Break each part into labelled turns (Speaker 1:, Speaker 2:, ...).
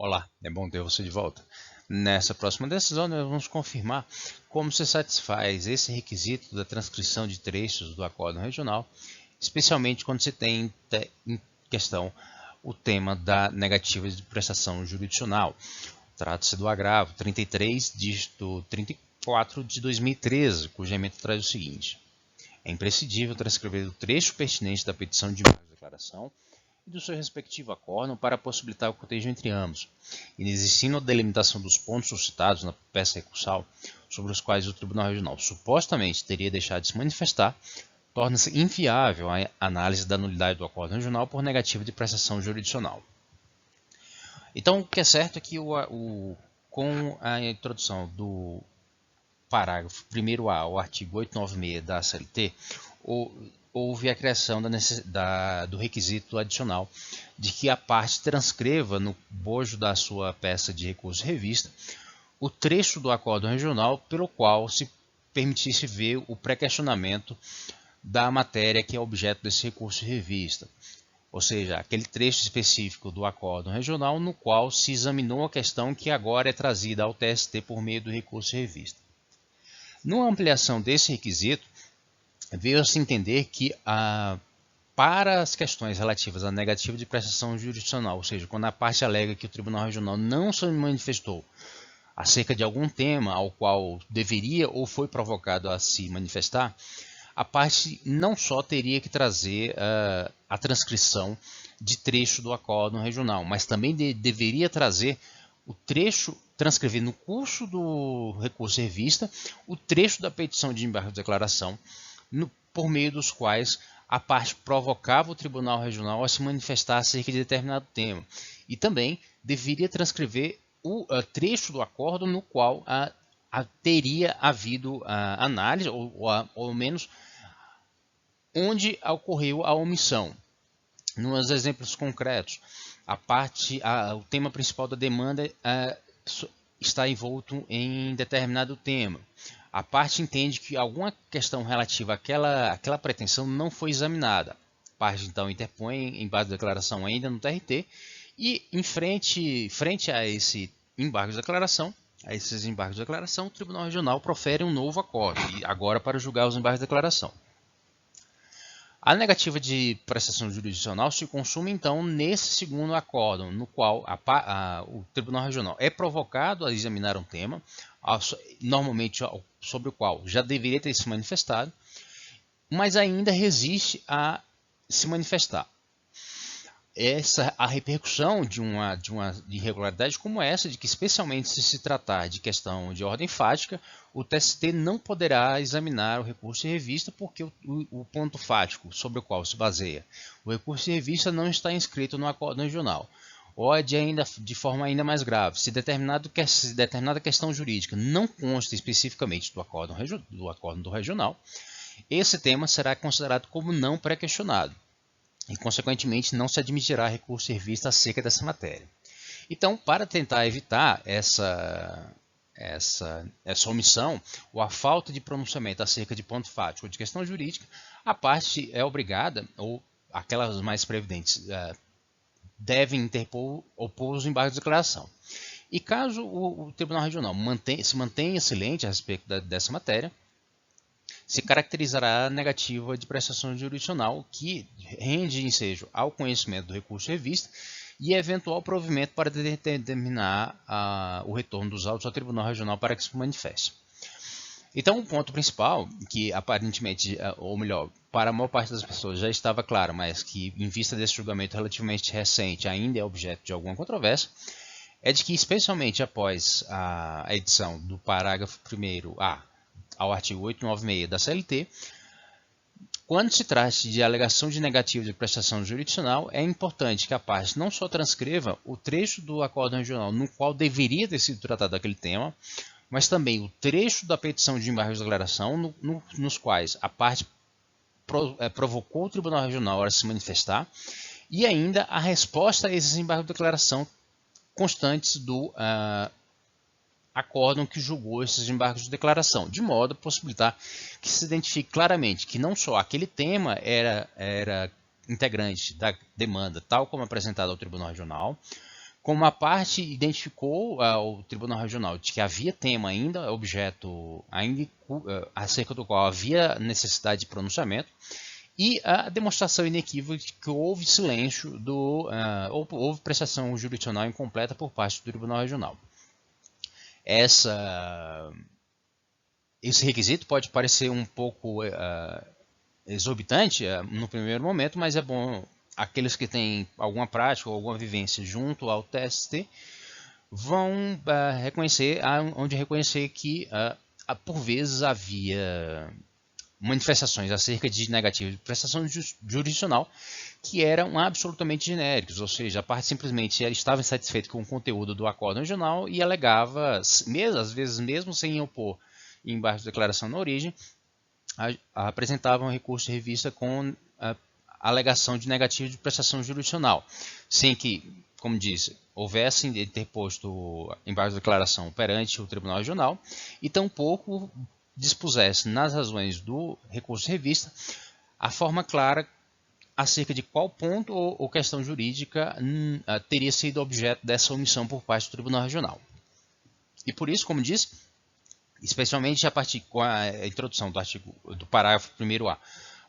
Speaker 1: Olá, é bom ter você de volta. Nessa próxima decisão, nós vamos confirmar como se satisfaz esse requisito da transcrição de trechos do acórdão regional, especialmente quando se tem em questão o tema da negativa de prestação jurisdicional. Trata-se do agravo 33, dígito 34 de 2013, cuja ementa traz o seguinte: é imprescindível transcrever o trecho pertinente da petição de declaração e do seu respectivo acórdão para possibilitar o cotejo entre ambos, inexistindo a delimitação dos pontos suscitados na peça recursal sobre os quais o Tribunal Regional supostamente teria deixado de se manifestar, torna-se inviável a análise da nulidade do acórdão regional por negativa de prestação jurisdicional. Então, o que é certo é que com a introdução do parágrafo 1º A ao artigo 896 da CLT, houve a criação do requisito adicional de que a parte transcreva no bojo da sua peça de recurso de revista o trecho do acórdão regional pelo qual se permitisse ver o pré-questionamento da matéria que é objeto desse recurso de revista, ou seja, aquele trecho específico do acórdão regional no qual se examinou a questão que agora é trazida ao TST por meio do recurso de revista. Numa ampliação desse requisito, veio-se entender que para as questões relativas à negativa de prestação jurisdicional, ou seja, quando a parte alega que o Tribunal Regional não se manifestou acerca de algum tema ao qual deveria ou foi provocado a se manifestar, a parte não só teria que trazer a transcrição de trecho do acórdão regional, mas também deveria trazer o trecho, transcrever no curso do recurso de revista, o trecho da petição de embargo de declaração, por meio dos quais a parte provocava o Tribunal Regional a se manifestar acerca de determinado tema. E também deveria transcrever o trecho do acórdão no qual teria havido análise, ou ao menos onde ocorreu a omissão. Nos exemplos concretos, o tema principal da demanda está envolto em determinado tema. A parte entende que alguma questão relativa àquela pretensão não foi examinada. A parte então interpõe em base de declaração ainda no TRT e em frente a esse embargo de declaração, a esses embargos de declaração, o Tribunal Regional profere um novo acórdão, e agora para julgar os embargos de declaração. A negativa de prestação jurisdicional se consome, então, nesse segundo acórdão, no qual o Tribunal Regional é provocado a examinar um tema, normalmente sobre o qual já deveria ter se manifestado, mas ainda resiste a se manifestar. A repercussão de uma irregularidade como essa, de que especialmente se tratar de questão de ordem fática, o TST não poderá examinar o recurso de revista porque o ponto fático sobre o qual se baseia o recurso de revista não está inscrito no acórdão regional. Ou de forma ainda mais grave, se determinada questão jurídica não consta especificamente do acórdão do regional, esse tema será considerado como não pré-questionado e, consequentemente, não se admitirá recurso de revista acerca dessa matéria. Então, para tentar evitar essa omissão ou a falta de pronunciamento acerca de ponto fático ou de questão jurídica, a parte é obrigada, ou aquelas mais previdentes, devem interpor os embargos de declaração. E caso o Tribunal Regional se mantenha silente a respeito dessa matéria, se caracterizará a negativa de prestação jurisdicional, que rende ensejo ao conhecimento do recurso de revista e eventual provimento para determinar o retorno dos autos ao Tribunal Regional para que se manifeste. Então, o ponto principal, que aparentemente, ou melhor, para a maior parte das pessoas já estava claro, mas que em vista desse julgamento relativamente recente ainda é objeto de alguma controvérsia, é de que, especialmente após a edição do parágrafo 1º ao artigo 896 da CLT, quando se trate de alegação de negativa de prestação jurisdicional, é importante que a parte não só transcreva o trecho do acórdão regional no qual deveria ter sido tratado aquele tema, mas também o trecho da petição de embargo de declaração nos quais a parte provocou o Tribunal Regional a se manifestar, e ainda a resposta a esses embargos de declaração constantes do acórdão que julgou esses embargos de declaração, de modo a possibilitar que se identifique claramente que não só aquele tema era integrante da demanda, tal como apresentado ao Tribunal Regional, Como a parte identificou o Tribunal Regional de que havia tema ainda, objeto ainda acerca do qual havia necessidade de pronunciamento, e a demonstração inequívoca de que houve silêncio, houve prestação jurisdicional incompleta por parte do Tribunal Regional. Esse requisito pode parecer um pouco exorbitante no primeiro momento, mas é bom aqueles que têm alguma prática ou alguma vivência junto ao TST vão reconhecer que por vezes havia manifestações acerca de negativa de prestação jurisdicional que eram absolutamente genéricos, ou seja, a parte simplesmente estava insatisfeita com o conteúdo do acordo regional e alegava, às vezes mesmo sem opor embaixo da declaração na origem, apresentava um recurso de revista com a alegação de negativa de prestação jurisdicional, sem que, como disse, houvesse interposto embaixo da declaração perante o Tribunal Regional e tampouco dispusesse nas razões do recurso de revista a forma clara acerca de qual ponto ou questão jurídica teria sido objeto dessa omissão por parte do Tribunal Regional. E por isso, como disse, especialmente a partir com a introdução do parágrafo 1º-A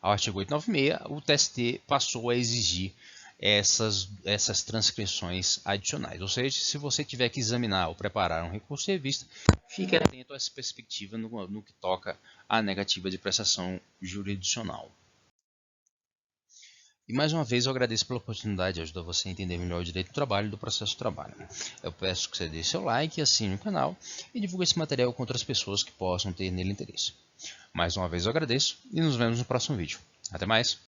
Speaker 1: ao artigo 896, o TST passou a exigir essas transcrições adicionais. Ou seja, se você tiver que examinar ou preparar um recurso de revista, fique atento a essa perspectiva no que toca à negativa de prestação jurisdicional. E mais uma vez eu agradeço pela oportunidade de ajudar você a entender melhor o direito do trabalho e do processo de trabalho. Eu peço que você deixe seu like, assine o canal e divulgue esse material com outras pessoas que possam ter nele interesse. Mais uma vez eu agradeço e nos vemos no próximo vídeo. Até mais!